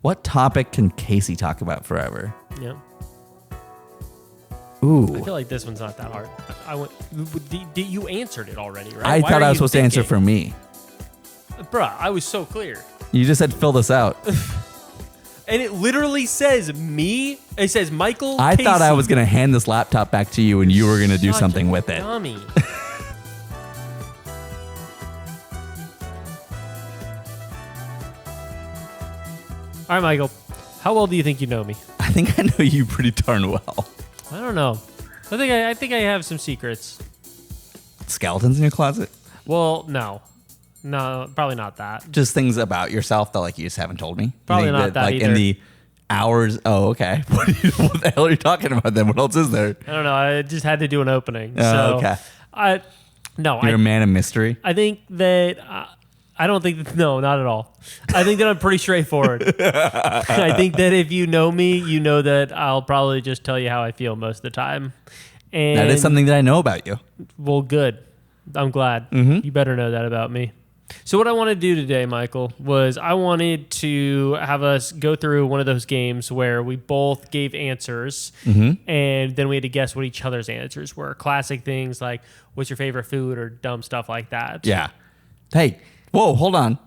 What topic can Casey talk about forever? Yeah. Ooh. I feel like this one's not that hard. You answered it already, right? I thought I was supposed to answer for me. Bruh, I was so clear. You just said fill this out. And it literally says me. It says Michael I Casey. thought I was going to hand this laptop back to you and you were going to do Such something a with it. Dummy. All right, Michael. How well do you think you know me? I think I know you pretty darn well. I don't know. I think I have some secrets. Skeletons in your closet? Well, no, probably not that. Just things about yourself that like you just haven't told me? Probably You think not that like either. in the hours. Oh, okay. What the hell are you talking about then? What else is there? I don't know. I just had to do an opening. Oh, okay. You're a man of mystery. I think that I don't think that, no, not at all. I think that I'm pretty straightforward. I think that if you know me, you know that I'll probably just tell you how I feel most of the time. And That is something that I know about you. well, good. I'm glad. Mm-hmm. You better know that about me. So what I wanted to do today, Michael, was I wanted to have us go through one of those games where we both gave answers and then we had to guess what each other's answers were. Classic things like, what's your favorite food or dumb stuff like that. Yeah. Hey, whoa, hold on.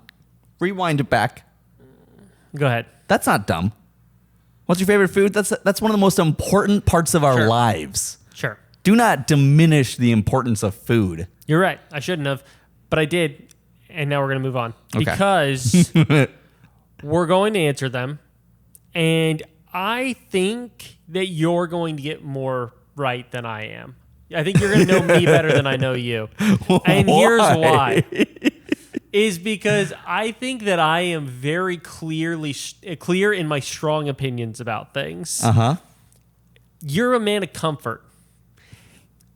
Rewind it back. Go ahead. That's not dumb. What's your favorite food? That's one of the most important parts of our Sure. lives. Sure. Do not diminish the importance of food. You're right. I shouldn't have, but I did. And now we're going to move on Okay. because we're going to answer them. And I think that you're going to get more right than I am. I think you're going to know me better than I know you. And here's why. Is because I think that I am very clear in my strong opinions about things. Uh-huh. You're a man of comfort.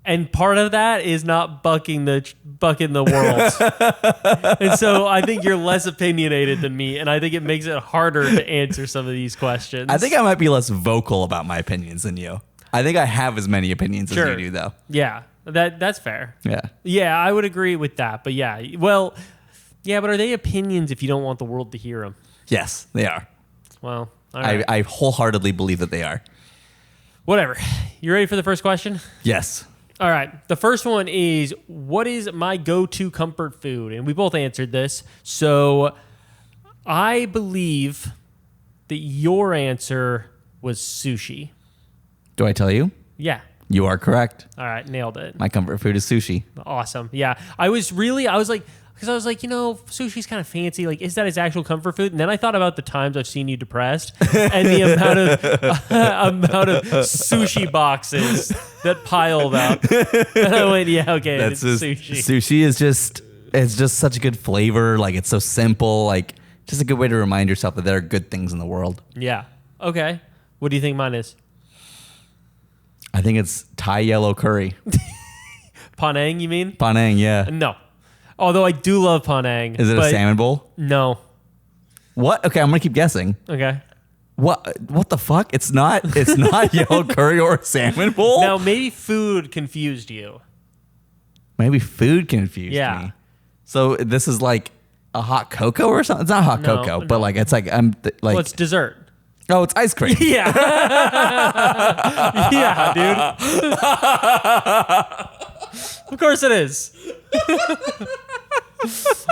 And part of that is not bucking the world. And so I think you're less opinionated than me, and I think it makes it harder to answer some of these questions. I think I might be less vocal about my opinions than you. I think I have as many opinions as you do, though. Yeah, that's fair. Yeah. Yeah, I would agree with that. But yeah, well, yeah, but are they opinions if you don't want the world to hear them? Yes, they are. Well, all right. I wholeheartedly believe that they are. Whatever. You ready for the first question? Yes. All right. The first one is, what is my go-to comfort food? And we both answered this. So I believe that your answer was sushi. Do I tell you? Yeah. You are correct. All right. Nailed it. My comfort food is sushi. Awesome. Yeah. I was like, sushi's kind of fancy. Like, is that his actual comfort food? And then I thought about the times I've seen you depressed and the amount of sushi boxes that pile up. And I went, yeah, okay, That's it's just, sushi. Sushi is it's just such a good flavor. Like, it's so simple. Like, just a good way to remind yourself that there are good things in the world. Yeah. Okay. What do you think mine is? I think it's Thai yellow curry. Panang, you mean? Panang, yeah. No. Although I do love Panang. Is it a salmon bowl? No. What? Okay, I'm gonna keep guessing. Okay. What the fuck? It's not yellow curry or a salmon bowl? Now, maybe food confused you. Maybe food confused me. So this is like a hot cocoa or something? It's not hot cocoa, but like it's like Well, it's dessert. Oh, it's ice cream. Yeah. Yeah, dude. Of course it is.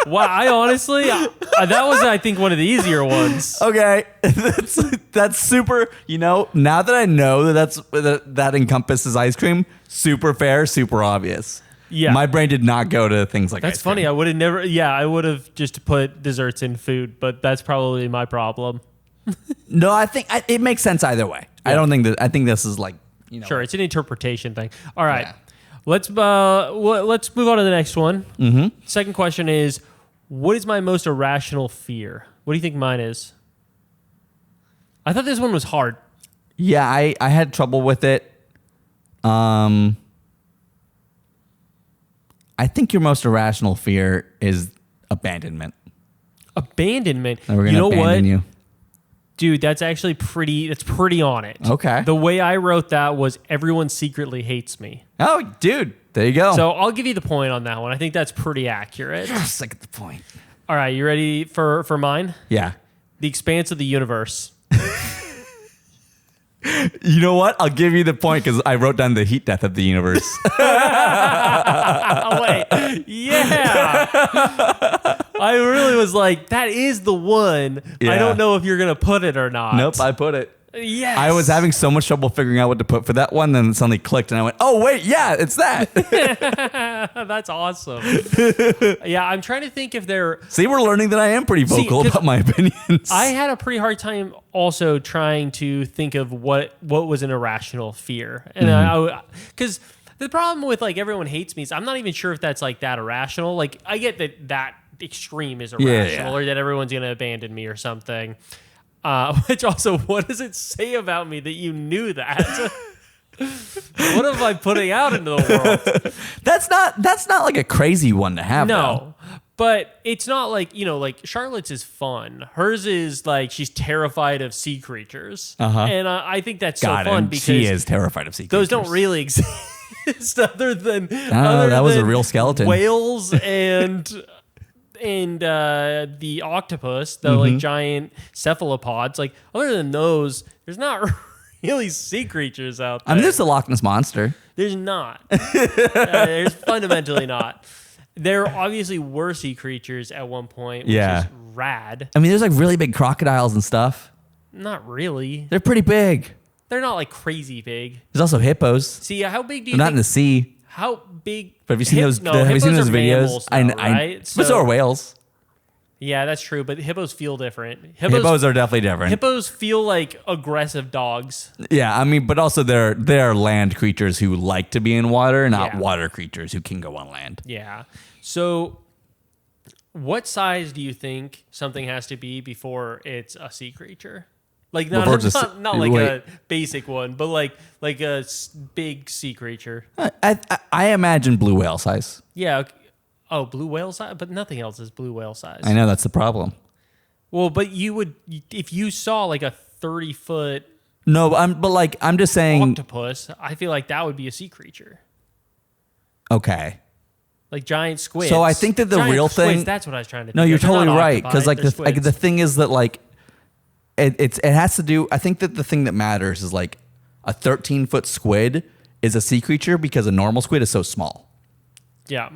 Wow, I honestly, that was, I think, one of the easier ones. Okay, that's super. You know, now that I know that encompasses ice cream, super fair, super obvious. Yeah, my brain did not go to things like that's ice cream. funny. I would have never. Yeah, I would have just put desserts in food, but that's probably my problem. No, I think it makes sense either way. Yeah. I don't think that. I think this is like, you know. Sure, it's an interpretation thing. All right. Yeah. Let's move on to the next one. Mm-hmm. Second question is, what is my most irrational fear? What do you think mine is? I thought this one was hard. Yeah, I had trouble with it. I think your most irrational fear is abandonment. Abandonment. And we're gonna abandon you. Dude, that's actually pretty on it. Okay. The way I wrote that was everyone secretly hates me. Oh, dude. There you go. So I'll give you the point on that one. I think that's pretty accurate. Yes, I get the point. All right, you ready for mine? Yeah. The expanse of the universe. You know what? I'll give you the point because I wrote down the heat death of the universe. Oh, wait. Yeah. I really was like, that is the one. Yeah. I don't know if you're going to put it or not. Nope, I put it. Yes. I was having so much trouble figuring out what to put for that one, then it suddenly clicked, and I went, "Oh wait, yeah, it's that." That's awesome. Yeah, I'm trying to think if there. See, we're learning that I am pretty vocal 'cause about my opinions. I had a pretty hard time also trying to think of what was an irrational fear, and because the problem with like everyone hates me is I'm not even sure if that's like that irrational. Like I get that extreme is irrational, or that everyone's gonna abandon me or something. Which also, what does it say about me that you knew that? What am I putting out into the world? That's not like a crazy one to have. No, but it's not like, like Charlotte's is fun. Hers is like she's terrified of sea creatures. And I think that's so fun because she is terrified of sea creatures. those don't really exist other than that was a real skeleton. Whales and the octopus, the like giant cephalopods, like other than those, there's not really sea creatures out there. I mean, there's the Loch Ness Monster. There's not. There's fundamentally not. There obviously were sea creatures at one point, which is rad. I mean, there's like really big crocodiles and stuff. Not really. They're pretty big. They're not like crazy big. There's also hippos. See, how big do you They're think? not in the sea. How big? But have you seen those? No, have you seen hippos those are videos? mammals though, right? But so are whales. Yeah, that's true. But hippos feel different. Hippos are definitely different. Hippos feel like aggressive dogs. Yeah, I mean, but also they're land creatures who like to be in water, not water creatures who can go on land. Yeah. So, what size do you think something has to be before it's a sea creature? Like not like a basic one, but like a big sea creature. I imagine blue whale size. Yeah. Oh, blue whale size, but nothing else is blue whale size. I know that's the problem. Well, but you would if you saw like a 30-foot. No, I'm just saying octopus. I feel like that would be a sea creature. Okay. Like giant squids. So I think that the real thing. That's what I was trying to think. No, you're They're totally not right because octopi, the thing is that like it has to do. I think that the thing that matters is like a 13-foot squid is a sea creature because a normal squid is so small. Yeah.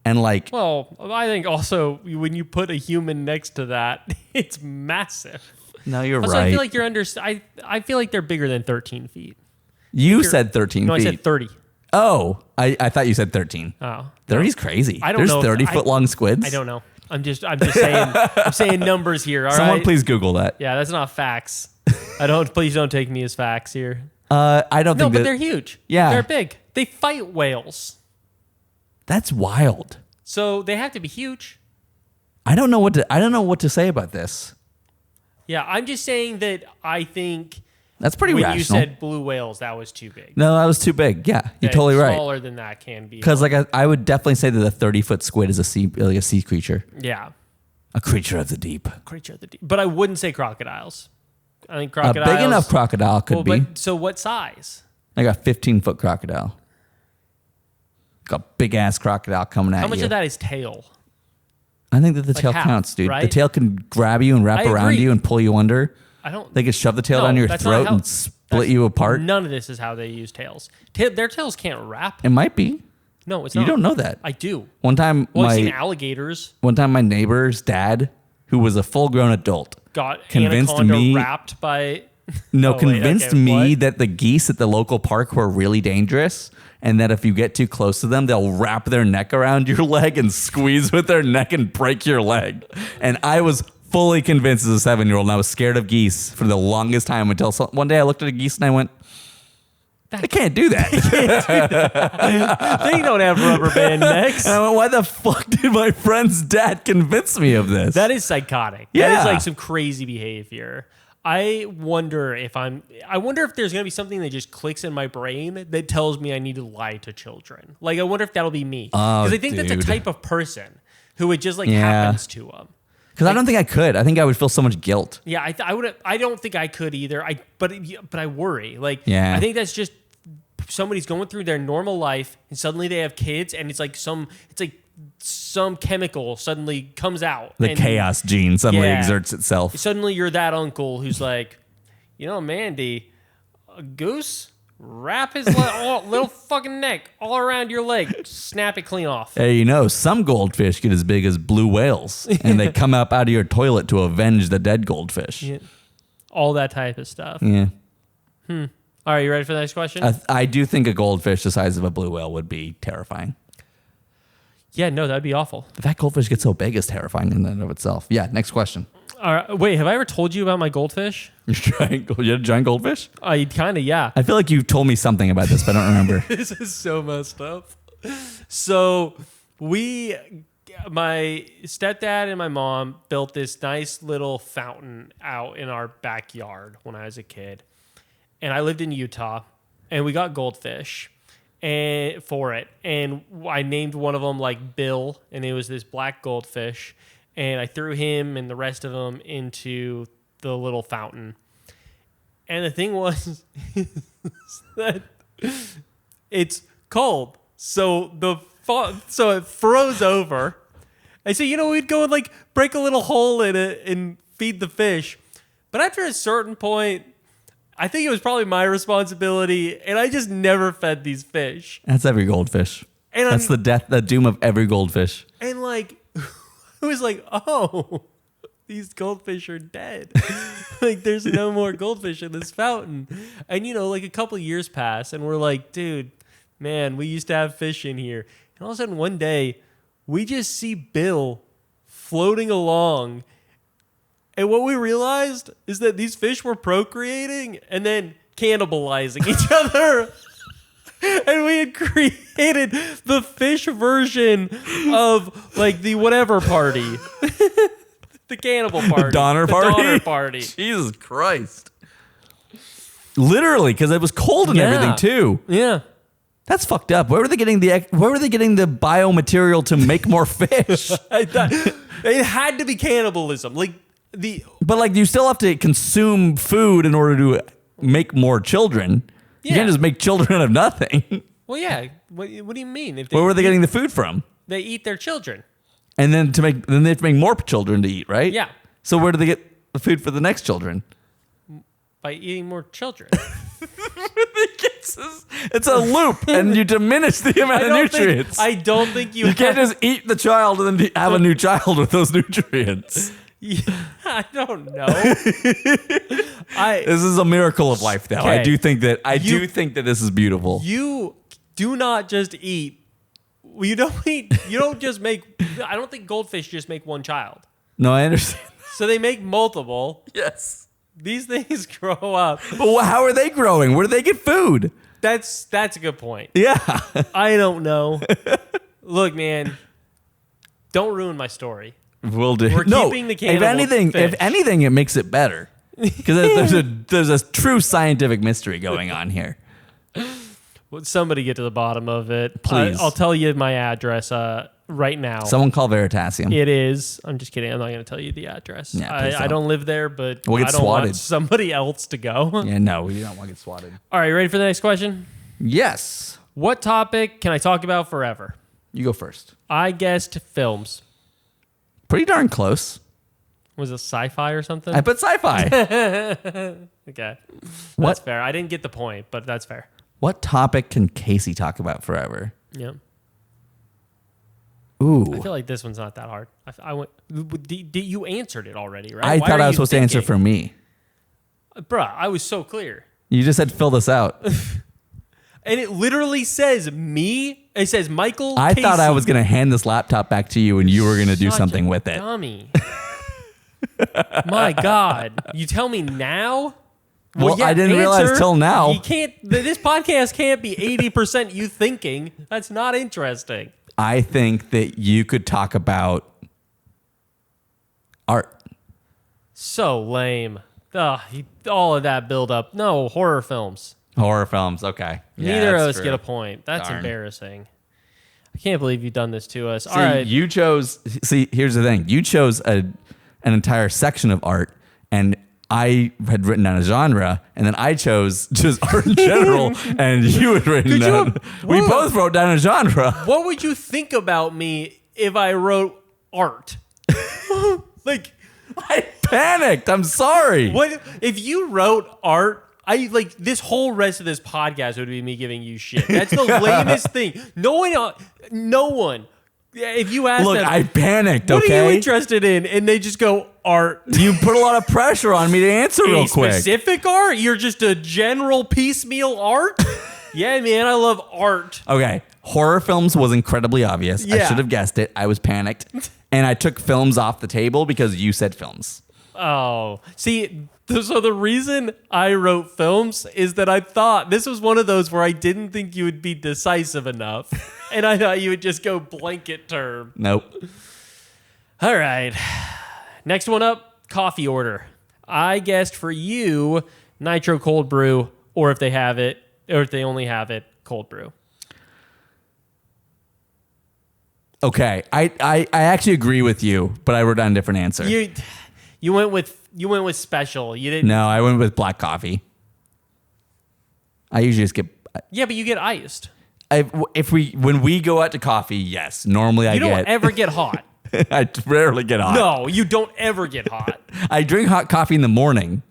And like, well, I think also when you put a human next to that, it's massive. No, you're also, right. I feel like I feel like they're bigger than 13 feet. You said 13 feet. No, I said 30. Oh, I thought you said 13. Oh, 30's crazy. I don't There's know. 30-foot long squids. I don't know. I'm just saying. I'm saying numbers here. All right. Someone please Google that. Yeah, that's not facts. Please don't take me as facts here. I don't think. No, but they're huge. Yeah, they're big. They fight whales. That's wild. So they have to be huge. I don't know what to say about this. Yeah, I'm just saying that I think that's pretty rational. When you said blue whales, that was too big. No, that was too big. Yeah, you're totally right. Smaller than that can be. Because like I would definitely say that a 30-foot squid is a sea creature. Yeah, a creature of the deep. Creature of the deep. But I wouldn't say crocodiles. I think crocodiles. A big enough crocodile could be. But, so what size? Like a 15-foot crocodile. Like a big ass crocodile coming at you. How much of that is tail? I think that the tail half, counts, dude. right? The tail can grab you and wrap around you and pull you under. They could shove the tail down your throat and split you apart. None of this is how they use tails. Their tails can't wrap. It might be. No, it's not. You don't know that. I do. One time, I've seen alligators. One time, my neighbor's dad, who was a full-grown adult, got convinced anaconda me wrapped by. Convinced me that the geese at the local park were really dangerous, and that if you get too close to them, they'll wrap their neck around your leg and squeeze with their neck and break your leg. And I was fully convinced as a 7-year-old, and I was scared of geese for the longest time until one day I looked at a geese and I went, they can't do that. They don't have rubber band necks. And I went, why the fuck did my friend's dad convince me of this? That is psychotic. Yeah. That is like some crazy behavior. I wonder if there's going to be something that just clicks in my brain that tells me I need to lie to children. Like, I wonder if that'll be me. Because I think that's a type of person who it just happens to them. Because I don't think I could. I think I would feel so much guilt. Yeah, I would. I don't think I could either. But I worry. Like, yeah. I think that's just somebody's going through their normal life and suddenly they have kids and it's like some chemical suddenly comes out. The chaos gene suddenly exerts itself. Suddenly you're that uncle who's like, Mandy, a goose, wrap his little fucking neck all around your leg, snap it clean off. Hey, some goldfish get as big as blue whales, and they come up out of your toilet to avenge the dead goldfish. Yeah. All that type of stuff. Yeah. All right, you ready for the next question? I do think a goldfish the size of a blue whale would be terrifying. Yeah, no, that'd be awful. But that goldfish gets so big is terrifying in and of itself. Yeah, next question. All right, wait, have I ever told you about my goldfish? You had a giant goldfish? Kind of, yeah. I feel like you've told me something about this, but I don't remember. This is so messed up. So my stepdad and my mom built this nice little fountain out in our backyard when I was a kid. And I lived in Utah, and we got goldfish for it. And I named one of them like Bill, and it was this black goldfish. And I threw him and the rest of them into the little fountain. And the thing was that it's cold. So it froze over. And so, we'd go and like break a little hole in it and feed the fish. But after a certain point, I think it was probably my responsibility, and I just never fed these fish. That's every goldfish. And that's the doom of every goldfish. And like, I was like, oh, these goldfish are dead. Like, there's no more goldfish in this fountain. And, like a couple of years pass, and we're like, dude, man, we used to have fish in here. And all of a sudden, one day, we just see Bill floating along. And what we realized is that these fish were procreating and then cannibalizing each other. And we had created the fish version of like the whatever party. The cannibal party. The Donner party? The Donner party. Jesus Christ. Literally, because it was cold and everything too. Yeah. That's fucked up. Where were they getting the biomaterial to make more fish? It had to be cannibalism. But you still have to consume food in order to make more children. Yeah. You can't just make children out of nothing. Well, yeah. What do you mean? Where were they getting the food from? They eat their children. And then they have to make more children to eat, right? Yeah. So where do they get the food for the next children? By eating more children. It's a loop, and you diminish the amount of nutrients. I don't think you can't just eat the child and then have a new child with those nutrients. Yeah, I don't know. This is a miracle of life, though. Okay. I do think that this is beautiful. You do not just eat. You don't eat. You don't just make. I don't think goldfish just make one child. No, I understand. So they make multiple. Yes. These things grow up. But how are they growing? Where do they get food? That's a good point. Yeah. I don't know. Look, man, don't ruin my story. Will do. We're keeping the cannibal fish. If anything, it makes it better because there's a true scientific mystery going on here. Would somebody get to the bottom of it? Please. I'll tell you my address right now. Someone call Veritasium. It is. I'm just kidding. I'm not going to tell you the address. Yeah, I don't live there, but we'll get I don't swatted. want somebody else to go. Yeah, no, we don't want to get swatted. All right, ready for the next question? Yes. What topic can I talk about forever? You go first. I guessed films. Pretty darn close. Was it sci-fi or something? I put sci-fi. Okay. What? That's fair. I didn't get the point, but that's fair. What topic can Casey talk about forever? Yeah. Ooh. I feel like this one's not that hard. I went. You answered it already, right? I thought I was supposed to answer for me. Bruh, I was so clear. You just said fill this out. And it literally says me. It says Michael I Casey. thought I was going to hand this laptop back to you and you were going to do something with it. Dummy. My God. You tell me now? Well, I didn't realize till now. You can't. This podcast can't be 80% you thinking. That's not interesting. I think that you could talk about art. So lame. Ugh, all of that build up. No, horror films. Horror films, okay. Yeah, Neither of us true. get a point. That's Darn. Embarrassing. I can't believe you've done this to us. See, All right. you chose. See, here's the thing. You chose an entire section of art, and I had written down a genre, and then I chose just art in general, and you had written down. We both wrote down a genre. What would you think about me if I wrote art. Like, I panicked. I'm sorry. what if you wrote art? I like this whole rest of this podcast would be me giving you shit. That's the lamest thing. No one. If you ask Look, them, I panicked. what Okay, are you interested in? And they just go art. you put a lot of pressure on me to answer real quick. Specific art? You're just a general piecemeal art? Yeah, man, I love art. Okay, horror films was incredibly obvious. I Yeah. should have guessed it. I was panicked, and I took films off the table because you said films. Oh, see, so the reason I wrote films is that I thought this was one of those where I didn't think you would be decisive enough. And I thought you would just go blanket term. Nope. All right. Next one up, coffee order. I guessed for you, nitro cold brew, or if they have it, or if they only have it, cold brew. Okay, I actually agree with you, but I wrote down a different answer. You went with special. You didn't. No, I went with black coffee. I usually just get. Yeah, but you get iced. When we go out to coffee, yes. Normally You don't ever get hot. I rarely get hot. No, you don't ever get hot. I drink hot coffee in the morning,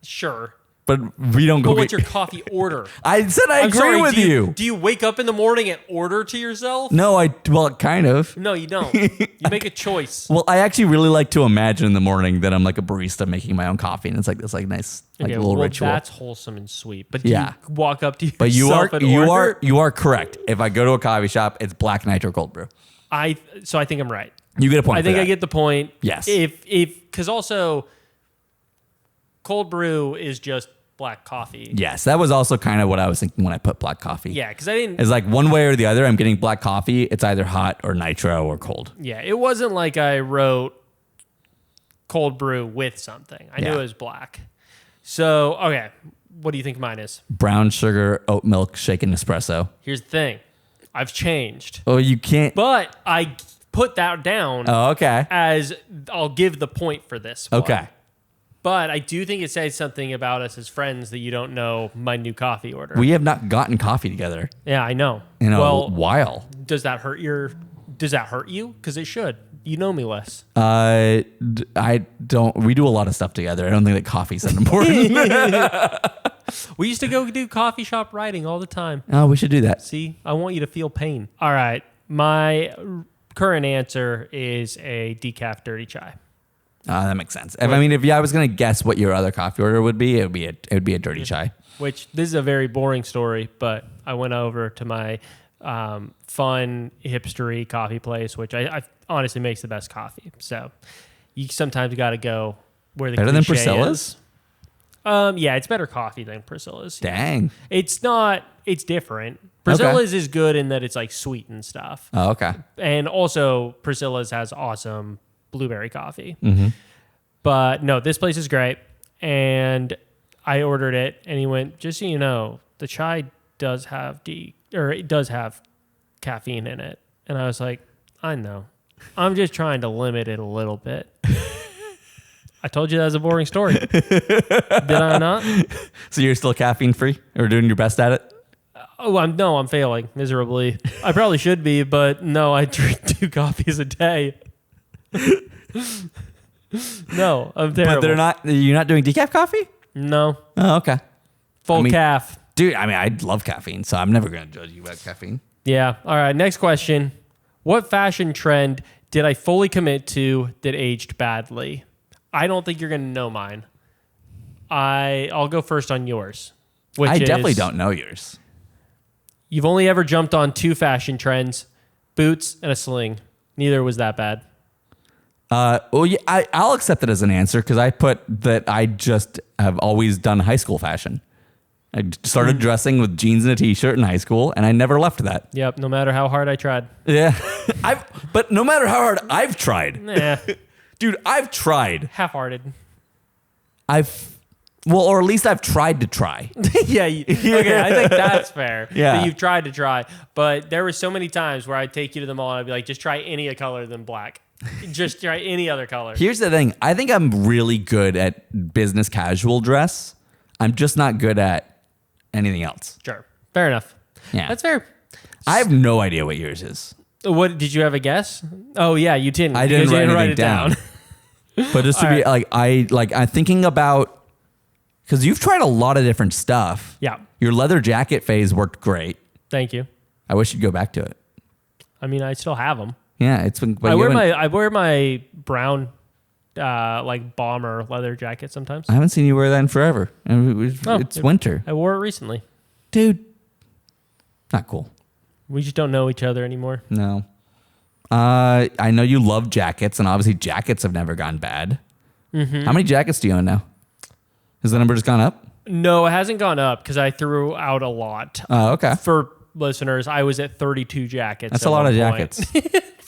Sure. but we don't go. But what's your coffee order? I said I I'm agree sorry, with do you. Do you wake up in the morning and order to yourself? No, well, kind of. No, you don't. You make a choice. Well, I actually really like to imagine in the morning that I'm like a barista making my own coffee, and it's like this, like nice, like Okay, little well, ritual. That's wholesome and sweet. But do Yeah. you walk up to yourself But you and order? you are correct. If I go to a coffee shop, it's black nitro cold brew. So I think I'm right. You get a point. I think for that. I get the point. Yes. Because also cold brew is just black coffee. Yes, that was also kind of what I was thinking when I put black coffee. Yeah, because I didn't. It's like one way or the other. I'm getting black coffee. It's either hot or nitro or cold. Yeah, it wasn't like I wrote cold brew with something. I knew Yeah. it was black. So okay, what do you think mine is? Brown sugar, oat milk, shaken espresso. Here's the thing, I've changed, Oh, you can't. but I put that down Oh, okay. as I'll give the point for this one. Okay. But I do think it says something about us as friends that you don't know my new coffee order. We have not gotten coffee together Yeah, I know. in a Well, while. does that hurt you? Because it should. You know me less. I don't. We do a lot of stuff together. I don't think that coffee's that important. We used to go do coffee shop writing all the time. Oh, we should do that. See, I want you to feel pain. All right. My current answer is a decaf dirty chai. That makes sense. If I was gonna guess what your other coffee order would be, it would be a dirty chai. Which this is a very boring story, but I went over to my fun hipstery coffee place, which I honestly makes the best coffee. So you sometimes got to go where the Better than cliche Priscilla's? is. Yeah, it's better coffee than Priscilla's. Dang. It's not. It's different. Priscilla's is good in that it's like sweet and stuff, Oh, okay. and also Priscilla's has awesome blueberry coffee. Mm-hmm. But no, this place is great, and I ordered it, and he went, just so you know, the chai does have it does have caffeine in it. And I was like, I know. I'm just trying to limit it a little bit. I told you that was a boring story. Did I not? So you're still caffeine free or doing your best at it? Oh, I'm failing miserably. I probably should be, but no, I drink 2 coffees a day. No, I'm terrible. But you're not doing decaf coffee? No. Oh, okay. Full calf. Dude, I love caffeine, so I'm never going to judge you about caffeine. Yeah. All right. Next question. What fashion trend did I fully commit to that aged badly? I don't think you're going to know mine. I'll go first on yours. I definitely don't know yours. You've only ever jumped on 2 fashion trends, boots and a sling. Neither was that bad. Well, yeah, I'll accept it as an answer because I put that I just have always done high school fashion. I started dressing with jeans and a t-shirt in high school, and I never left that. Yep, no matter how hard I tried. Yeah, but no matter how hard I've tried, Nah, dude, I've tried. half-hearted. Or at least I've tried to try. Yeah, okay, I think that's fair. Yeah. That you've tried to try, but there were so many times where I'd take you to the mall and I'd be like, just try any other color than black. Just try any other color. Here's the thing. I think I'm really good at business casual dress. I'm just not good at anything else. Sure, fair enough. Yeah. That's fair. I have no idea what yours is. What did you have a guess? Oh yeah, you didn't. I didn't because you write anything down. But just to be I'm thinking about, because you've tried a lot of different stuff. Yeah. Your leather jacket phase worked great. Thank you. I wish you'd go back to it. I mean, I still have them. Yeah, it's been. But I wear my brown, like bomber leather jacket sometimes. I haven't seen you wear that in forever. It's winter, I wore it recently. dude. Not cool. We just don't know each other anymore. No. I know you love jackets, and obviously jackets have never gone bad. Mm-hmm. How many jackets do you own now? Has the number just gone up? No, it hasn't gone up because I threw out a lot. Oh, okay. For listeners, I was at 32 jackets. That's a lot of jackets.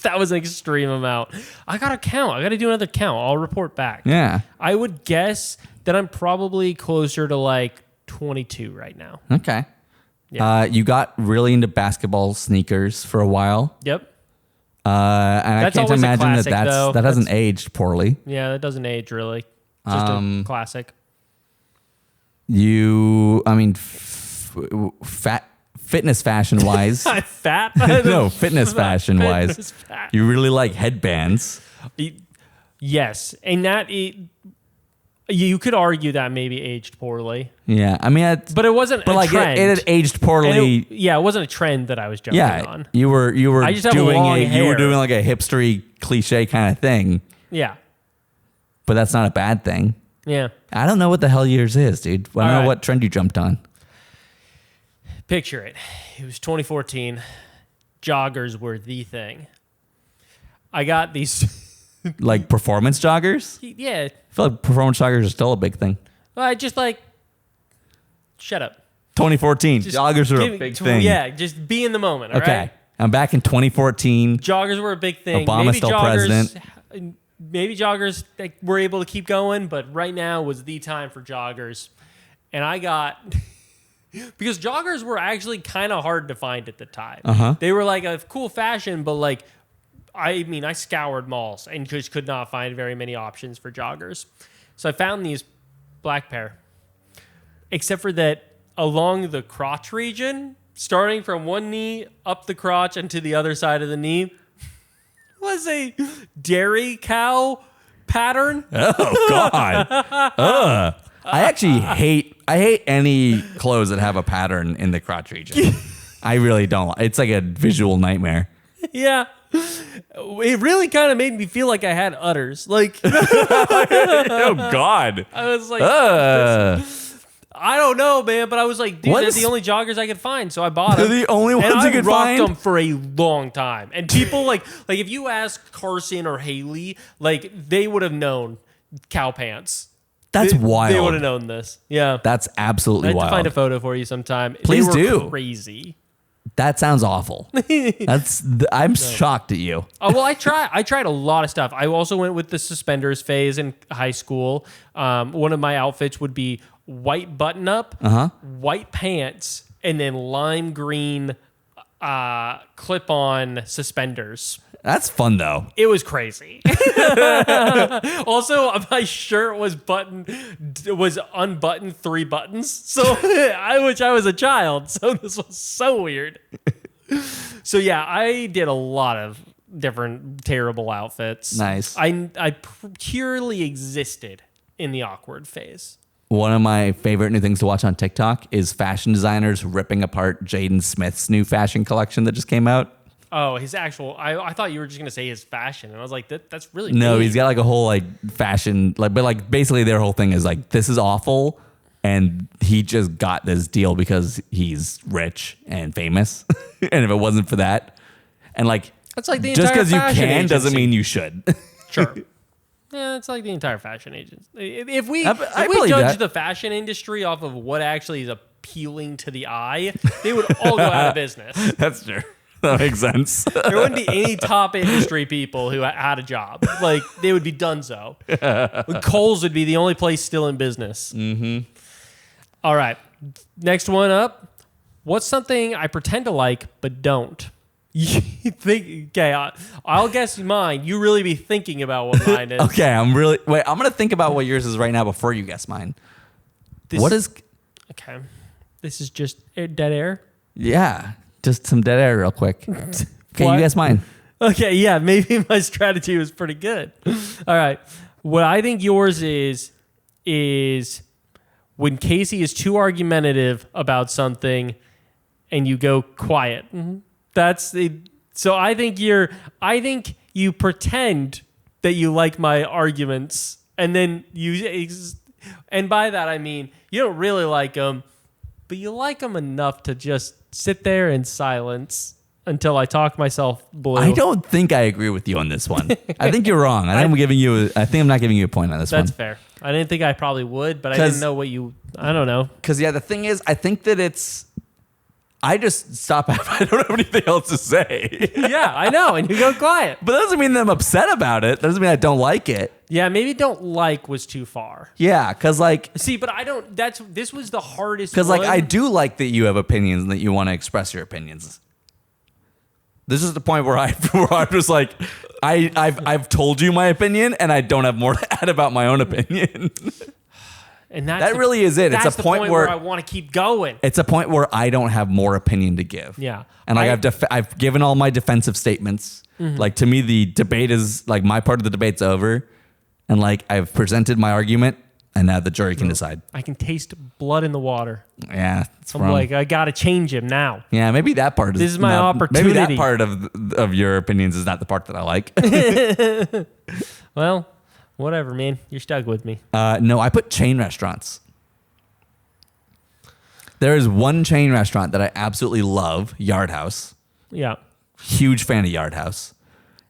That was an extreme amount. I got to count. I got to do another count. I'll report back. Yeah. I would guess that I'm probably closer to like 22 right now. Okay. Yeah. You got really into basketball sneakers for a while. Yep. And That's I can't always a imagine classic, though. that hasn't aged poorly. Yeah, that doesn't age really. Just a classic. Fitness fashion wise. Fat? No, fitness fashion wise. You really like headbands. Yes. And you could argue that maybe aged poorly. Yeah. I mean, but it wasn't a trend. It had aged poorly. It wasn't a trend that I was jumping on. You were I just have doing long hair. You were doing like a hipstery cliche kind of thing. Yeah. But that's not a bad thing. Yeah. I don't know what the hell yours is, dude. I don't know what trend you jumped on. Picture it. It was 2014. Joggers were the thing. I got these... Like performance joggers? Yeah. I feel like performance joggers are still a big thing. Well, I just like... Shut up. 2014. Joggers are a big thing. Yeah, just be in the moment, all okay. right? I'm back in 2014. Joggers were a big thing. Obama's still president. Maybe joggers were able to keep going, but right now was the time for joggers. And I got... because joggers were actually kind of hard to find at the time. Uh-huh. They were like a cool fashion, but like... I scoured malls and just could not find very many options for joggers. So I found these black pair. Except for that along the crotch region, starting from one knee up the crotch and to the other side of the knee, was a dairy cow pattern. Oh, God. I actually hate any clothes that have a pattern in the crotch region. I really don't. It's like a visual nightmare. Yeah. It really kind of made me feel like I had udders. Like, oh, God. I was like, I don't know, man, but I was like, dude, they're the only joggers I could find, so I bought them. They're the only ones you could find? I rocked them for a long time. And people, like if you ask Carson or Haley, like, they would have known cow pants. That's wild. They would have known this. Yeah. That's absolutely wild. I have to find a photo for you sometime. Please they were do. Crazy. That sounds awful. I'm shocked at you. Oh, well, I tried a lot of stuff. I also went with the suspenders phase in high school. One of my outfits would be white button up, white pants, and then lime green clip on suspenders. That's fun though. It was crazy. Also, my shirt was unbuttoned 3 buttons. So I was a child. So this was so weird. So yeah, I did a lot of different terrible outfits. Nice. I purely existed in the awkward phase. One of my favorite new things to watch on TikTok is fashion designers ripping apart Jaden Smith's new fashion collection that just came out. Oh, his actual... I thought you were just going to say his fashion. And I was like, that's really No, mean. he's got like a whole like fashion... but basically their whole thing is like, this is awful. And he just got this deal because he's rich and famous. And if it wasn't for that... And like... That's like the just entire because you fashion can agency. doesn't mean you should. Sure. Yeah, it's like the entire fashion agency. If we believe judge that. the fashion industry off of what actually is appealing to the eye, they would all go out of business. That's true. That makes sense. There wouldn't be any top industry people who had a job. Like, they would be donezo. Kohl's would be the only place still in business. Mm-hmm. All right. Next one up. What's something I pretend to like but don't? You think? Okay, I'll guess mine. You really be thinking about what mine is. Okay, I'm going to think about what yours is right now before you guess mine. Okay. This is just dead air? Yeah. Just some dead air real quick. Okay, What? you guess mine. Okay, yeah, maybe my strategy was pretty good. All right. What I think yours is when Casey is too argumentative about something and you go quiet. That's the so I think you pretend that you like my arguments and then and by that I mean you don't really like them, but you like them enough to just sit there in silence until I talk myself blue. I don't think I agree with you on this one. I think you're wrong. I think I'm not giving you a point on this one. That's fair. I didn't think I probably would, but I didn't know what you. I don't know. Because the thing is, I think that I just stop. I don't have anything else to say. Yeah, I know, and you go quiet. But that doesn't mean that I'm upset about it. That doesn't mean I don't like it. Yeah, maybe don't like was too far. Yeah, because See, but I don't. This was the hardest. Because I do like that you have opinions and that you want to express your opinions. This is the point where I'm just like, I've told you my opinion and I don't have more to add about my own opinion. And that really is it. That's it's a the point where I want to keep going. It's a point where I don't have more opinion to give. Yeah, and I've given all my defensive statements. Mm-hmm. Like to me, the debate is like my part of the debate's over, and like I've presented my argument, and now the jury can decide. I can taste blood in the water. Yeah, I'm like, I got to change him now. Yeah, maybe that part is. This is my opportunity. Maybe that part of your opinions is not the part that I like. Well, whatever, man. You're stuck with me. No, I put chain restaurants. There is one chain restaurant that I absolutely love, Yard House. Yeah. Huge fan of Yard House.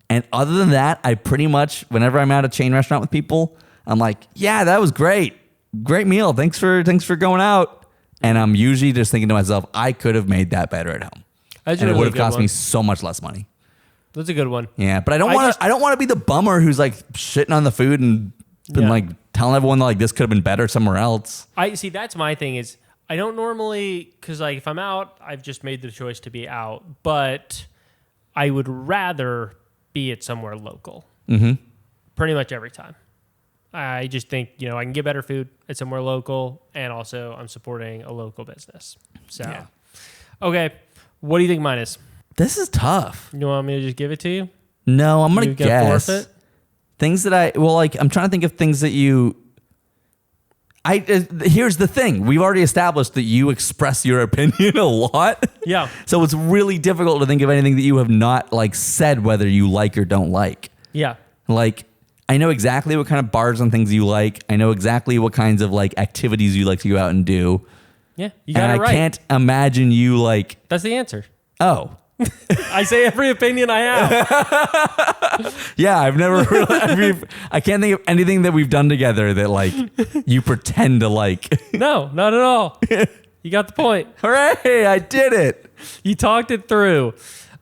And other than that, I pretty much, whenever I'm at a chain restaurant with people, I'm like, yeah, that was great. Great meal. Thanks for going out. And I'm usually just thinking to myself, I could have made that better at home. That's and a it really would have good cost one. me so much less money. That's a good one. Yeah, but I don't want to be the bummer who's like shitting on the food and like telling everyone like this could have been better somewhere else. I see. That's my thing is I don't normally because like if I'm out, I've just made the choice to be out, but I would rather be at somewhere local. Mm-hmm. Pretty much every time. I just think I can get better food at somewhere local, and also I'm supporting a local business. So, Okay, what do you think mine is? This is tough. You want me to just give it to you? No, I'm going to guess. Forfeit? Things that I'm trying to think of things that here's the thing. We've already established that you express your opinion a lot. Yeah. So it's really difficult to think of anything that you have not like said whether you like or don't like. Yeah. Like, I know exactly what kind of bars and things you like. I know exactly what kinds of like activities you like to go out and do. Yeah, you got it right. I can't imagine you like... That's the answer. Oh. I say every opinion I have. Yeah, I've never really, I can't think of anything that we've done together that like you pretend to like. No, not at all. You got the point. Hooray, I did it. You talked it through.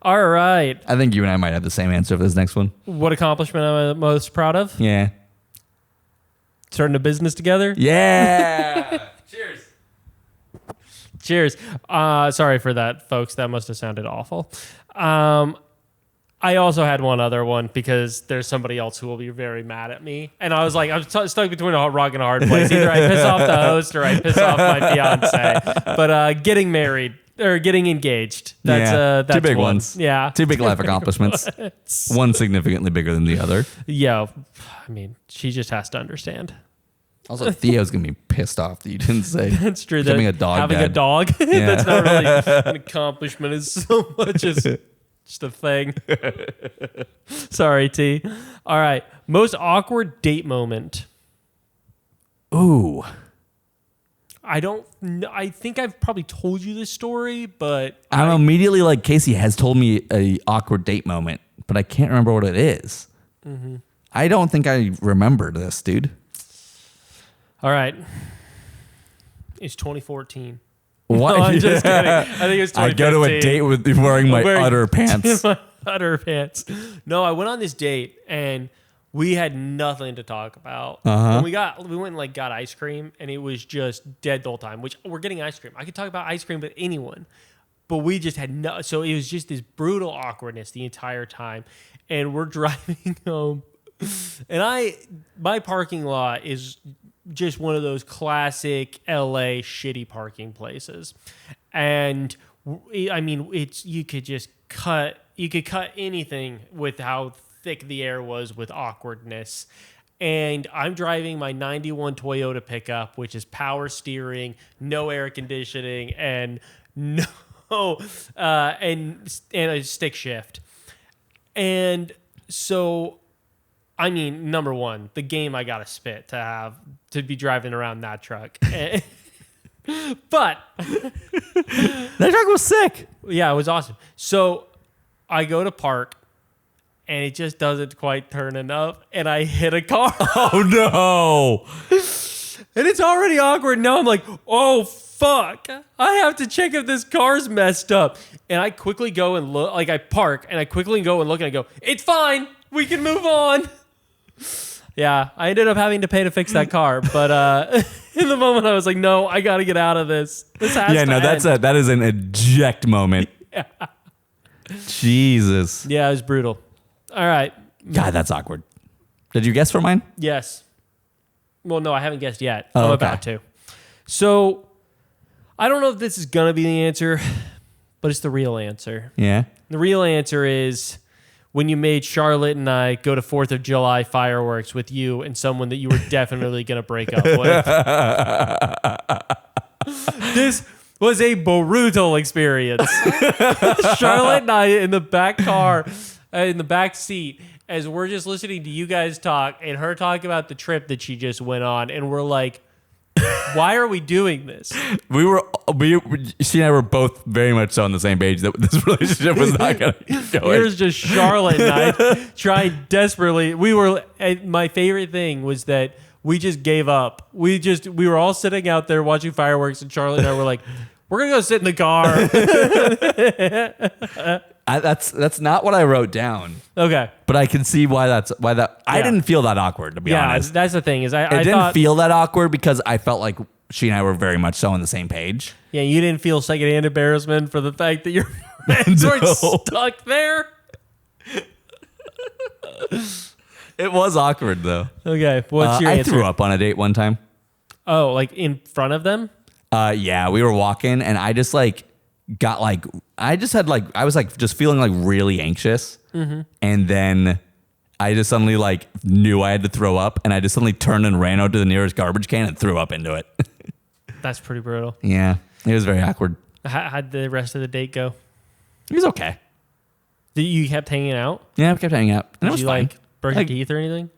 All right. I think you and I might have the same answer for this next one. What accomplishment am I most proud of? Yeah. Starting a business together? Yeah. Cheers. Cheers. Sorry for that, folks. That must have sounded awful. I also had one other one because there's somebody else who will be very mad at me. And I was like, I'm stuck between a rock and a hard place. Either I piss off the host or I piss off my fiance. But getting married or getting engaged. That's two big one. ones. Yeah. Two big life accomplishments. One significantly bigger than the other. Yeah. I mean, she just has to understand. Also, Theo's going to be pissed off that you didn't say. That's true. Having a dog. Having dad. a dog. Yeah. That's not really an accomplishment. It's so much as just a thing. Sorry, T. All right. Most awkward date moment. Ooh. I don't know. I think I've probably told you this story, but I'm immediately like, Casey has told me a awkward date moment, but I can't remember what it is. Mm-hmm. I don't think I remember this, dude. All right. It's 2014. What? No, I'm just kidding. I think it's 2015. I go to a date with wearing my utter pants. My utter pants. No, I went on this date and we had nothing to talk about. Uh-huh. And we went and like got ice cream and it was just dead the whole time, which we're getting ice cream. I could talk about ice cream with anyone, but we just had no, so it was just this brutal awkwardness the entire time. And we're driving home and my parking lot is just one of those classic LA shitty parking places. And I mean, you could just cut you could cut anything with how thick the air was with awkwardness. And I'm driving my 91 Toyota pickup, which is power steering, no air conditioning, and and a stick shift. And so, I mean, number one, the game I got to spit to be driving around that truck. But that truck was sick. Yeah, it was awesome. So I go to park. And it just doesn't quite turn enough, and I hit a car. Oh, no. And it's already awkward. Now I'm like, oh, fuck. I have to check if this car's messed up. And I quickly go and look, like I park, and I quickly go and look, and I go, it's fine. We can move on. Yeah, I ended up having to pay to fix that car. But in the moment, I was like, no, I got to get out of this. This has to end. That is an eject moment. Yeah. Jesus. Yeah, it was brutal. All right. God, that's awkward. Did you guess for mine? Yes. Well, no, I haven't guessed yet. Oh, I'm okay. about to. So, I don't know if this is going to be the answer, but it's the real answer. Yeah. The real answer is when you made Charlotte and I go to 4th of July fireworks with you and someone that you were definitely going to break up with. This was a brutal experience. Charlotte and I in the back car, in the back seat, as we're just listening to you guys talk and her talk about the trip that she just went on, and we're like, why are we doing this? She and I were both very much so on the same page that this relationship was not going to keep going. Here's just Charlotte and I trying desperately. My favorite thing was that we just gave up. We were all sitting out there watching fireworks, and Charlotte and I were like, we're going to go sit in the car. That's not what I wrote down. Okay. But I can see why that. Yeah. I didn't feel that awkward, to be honest. Yeah, that's the thing. I didn't feel that awkward because I felt like she and I were very much so on the same page. Yeah, you didn't feel secondhand embarrassment for the fact that your friends were stuck there? It was awkward, though. Okay, what's your answer? I threw up on a date one time. Oh, like in front of them? Yeah, we were walking, and I just I was just feeling really anxious. Mm-hmm. And then I just suddenly knew I had to throw up, and I just suddenly turned and ran out to the nearest garbage can and threw up into it. That's pretty brutal. Yeah, it was very awkward. How'd the rest of the date go? It was okay. You kept hanging out? Yeah, we kept hanging out. And it was fine. Brush your teeth or anything?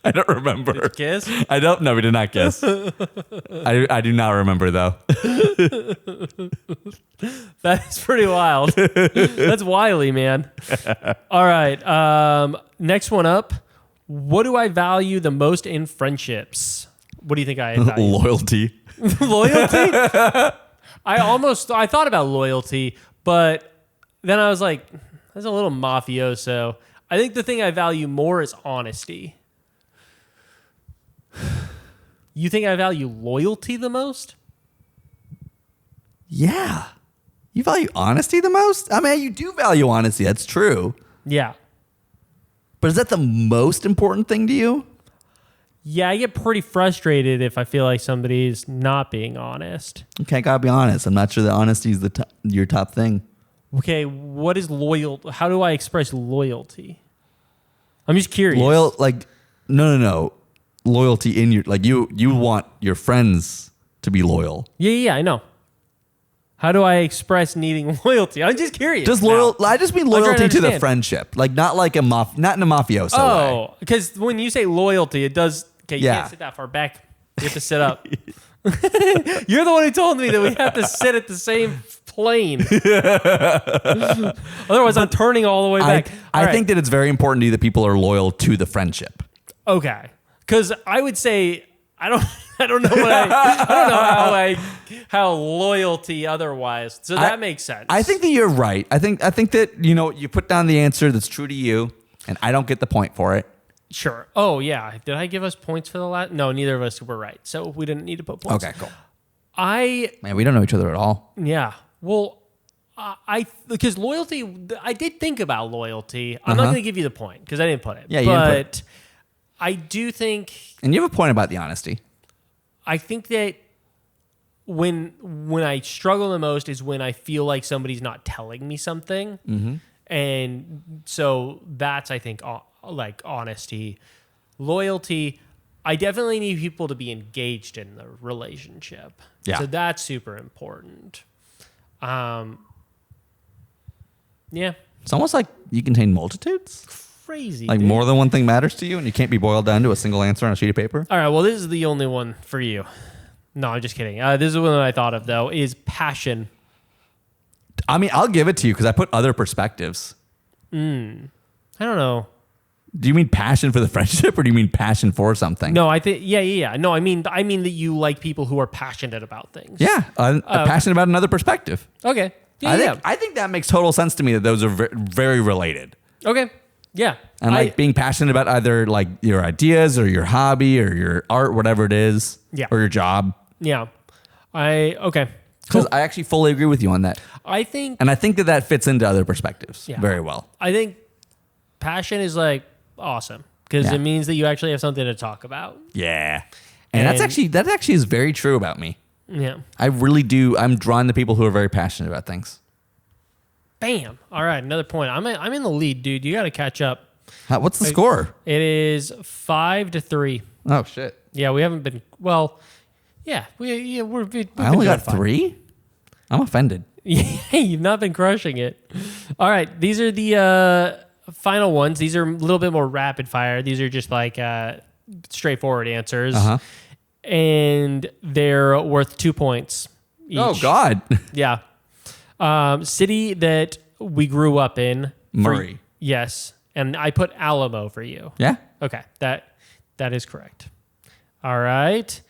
I don't remember. Did you kiss? I don't know. We did not kiss. I do not remember, though. That's pretty wild. That's wily, man. All right. Next one up. What do I value the most in friendships? What do you think I value? Loyalty. Loyalty? I thought about loyalty, but then I was like, that's a little mafioso. I think the thing I value more is honesty. You think I value loyalty the most? Yeah. You value honesty the most? I mean, you do value honesty. That's true. Yeah. But is that the most important thing to you? Yeah, I get pretty frustrated if I feel like somebody's not being honest. Okay, I gotta be honest. I'm not sure that honesty is your top thing. Okay, what is loyal? How do I express loyalty? I'm just curious. No. Loyalty in your you want your friends to be loyal. Yeah, I know. How do I express needing loyalty? I'm just curious. Just loyal. I just mean loyalty to the friendship, not in a mafioso way. Oh, because when you say loyalty, it does. Okay, you can't sit that far back. You have to sit up. You're the one who told me that we have to sit at the same plane. Otherwise, I'm turning all the way back. I think that it's very important to you that people are loyal to the friendship. Okay. Because I would say I don't know how loyalty otherwise. So that makes sense. I think that you're right. I think that you put down the answer that's true to you, and I don't get the point for it. Sure. Oh yeah. Did I give us points for the last? No, neither of us were right, so we didn't need to put points. Okay, cool. Man, we don't know each other at all. Yeah. Well, because loyalty, I did think about loyalty. I'm not going to give you the point because I didn't put it. Yeah, you didn't put it. I do think... And you have a point about the honesty. I think that when I struggle the most is when I feel like somebody's not telling me something. Mm-hmm. And so that's, I think, like honesty. Loyalty, I definitely need people to be engaged in the relationship. Yeah. So that's super important. Yeah. It's almost like you contain multitudes. Crazy. Like dude. more than one thing matters to you, and you can't be boiled down to a single answer on a sheet of paper. All right. Well, this is the only one for you. No, I'm just kidding. This is the one that I thought of, though, is passion. I mean, I'll give it to you because I put other perspectives. I don't know. Do you mean passion for the friendship, or do you mean passion for something? No, I think yeah. No, I mean that you like people who are passionate about things. Yeah, passionate about another perspective. Okay. Yeah, I think that makes total sense to me that those are very related. Okay. Yeah. And like being passionate about either like your ideas or your hobby or your art, whatever it is, or your job. Yeah. Okay. Because I actually fully agree with you on that. I think that fits into other perspectives very well. I think passion is like awesome because it means that you actually have something to talk about. Yeah. And that actually is very true about me. Yeah. I really do. I'm drawn to people who are very passionate about things. Bam. All right. Another point. I'm in the lead, dude. You got to catch up. What's the score? It is 5-3. Oh, shit. Yeah. We haven't been, well, yeah. We've I only got fine. 3? I'm offended. Yeah, you've not been crushing it. All right. These are the final ones. These are a little bit more rapid fire. These are just like straightforward answers. Uh-huh. And they're worth 2 points each. Oh, God. Yeah. City that we grew up in. Murray. Yes. And I put Alamo for you. Yeah? Okay. That is correct. All right.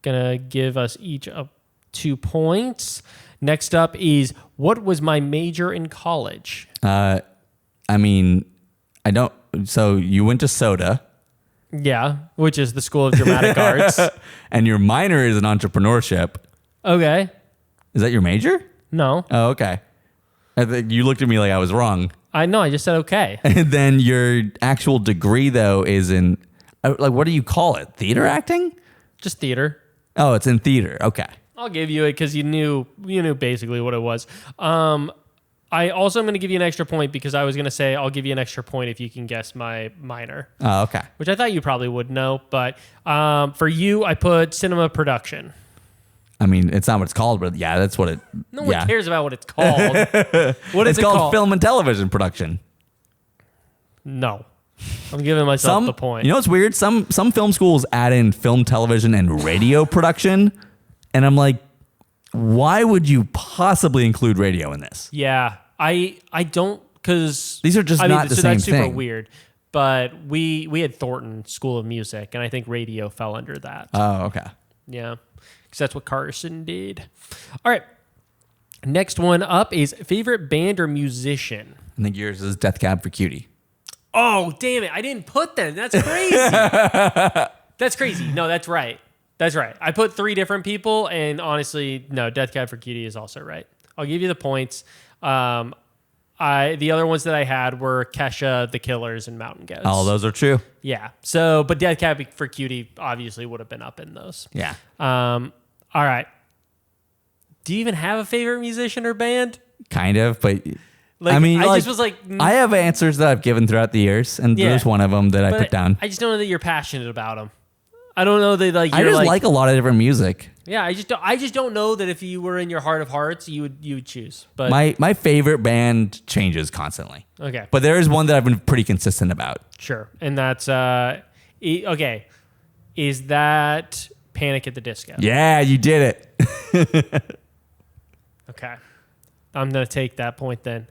Gonna give us each 2 points. Next up is, what was my major in college? I mean, I don't. So you went to SODA. Yeah, which is the School of Dramatic Arts. And your minor is in entrepreneurship. Okay. Is that your major? No. Oh, okay. You looked at me like I was wrong. I just said okay. And then your actual degree, though, is in, like, what do you call it? Theater acting? Just theater. Oh, it's in theater. Okay. I'll give you it because you knew basically what it was. I also am going to give you an extra point because I was going to say I'll give you an extra point if you can guess my minor. Oh, okay. Which I thought you probably would know, but for you, I put cinema production. I mean, it's not what it's called, but yeah, that's what it. No one cares about what it's called. What is it's it called? Film and television production. No, I'm giving myself the point. You know what's weird? Some film schools add in film, television, and radio production, and I'm like, why would you possibly include radio in this? Yeah, I don't, because these are just not the same that's super thing. weird. But we had Thornton School of Music, and I think radio fell under that. Oh, okay. Yeah, because that's what Carson did. All right. Next one up is favorite band or musician. I think yours is Death Cab for Cutie. Oh, damn it. I didn't put them. That's crazy. That's crazy. No, that's right. That's right. I put 3 different people, and honestly, no, Death Cab for Cutie is also right. I'll give you the points. The other ones that I had were Kesha, The Killers, and Mountain Goats. All those are true. Yeah. So, but Death Cab for Cutie obviously would have been up in those. Yeah. All right. Do you even have a favorite musician or band? Kind of, but Like, I mean, I just was like, I have answers that I've given throughout the years, and there's one of them that I put down. I just don't know that you're passionate about them. I don't know that like I you're just like a lot of different music. Yeah, I just don't know that if you were in your heart of hearts, you would choose. But My favorite band changes constantly. Okay, But there is one that I've been pretty consistent about. sure, and that's okay. Is that Panic at the Disco? Yeah, you did it. Okay, I'm gonna take that point then.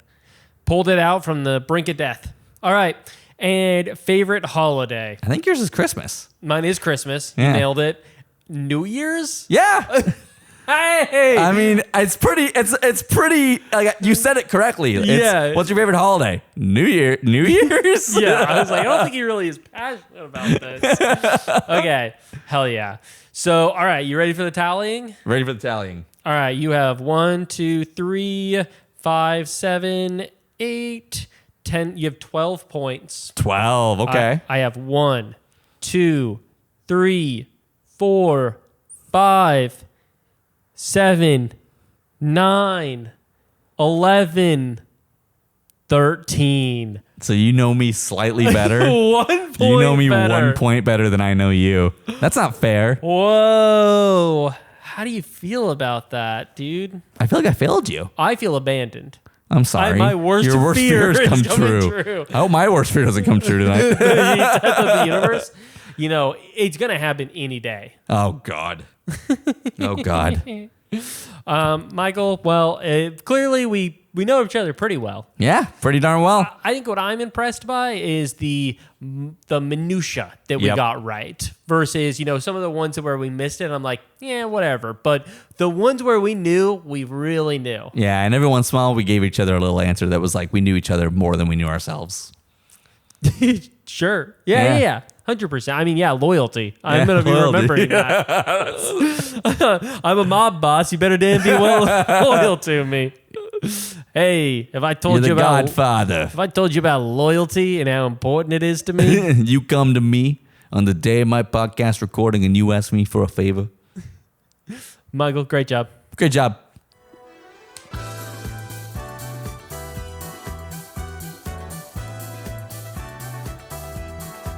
Pulled it out from the brink of death. All right, and favorite holiday. I think yours is Christmas. Mine is Christmas. Yeah. Nailed it. New Year's? Yeah. Hey! I mean, it's pretty, like, you said it correctly. Yeah. What's your favorite holiday? New Year's? Yeah, I was like, I don't think he really is passionate about this. Okay, hell yeah. So, all right, you ready for the tallying? Ready for the tallying. All right, you have 1, 2, 3, 5, 7, 8, 10. You have 12 points. 12, okay. I have 1, 2, 3, 4, 5, 7, 9, 11, 13. So you know me slightly better. 1 point You know me better. 1 point better than I know you. That's not fair. Whoa. How do you feel about that, dude? I feel like I failed you. I feel abandoned. I'm sorry. My worst Your worst fear fears is come coming true. true. I hope my worst fear doesn't come true tonight. The death of the universe. You know, it's going to happen any day. Oh, God. Oh, God. Michael, well, clearly we know each other pretty well. Yeah, pretty darn well. I think what I'm impressed by is the minutia that we Yep. got right versus, you know, some of the ones where we missed it. I'm like, yeah, whatever. But the ones where we knew, we really knew. Yeah, and every once in a while we gave each other a little answer that was like we knew each other more than we knew ourselves. Sure. Yeah. Yeah. 100%. I mean, yeah, loyalty. I'm going to be loyalty. remembering that. I'm a mob boss. You better damn be loyal to me. Hey, have I You're told the you about Godfather. Have I told you about loyalty and how important it is to me? You come to me on the day of my podcast recording and you ask me for a favor. Michael, great job. Great job.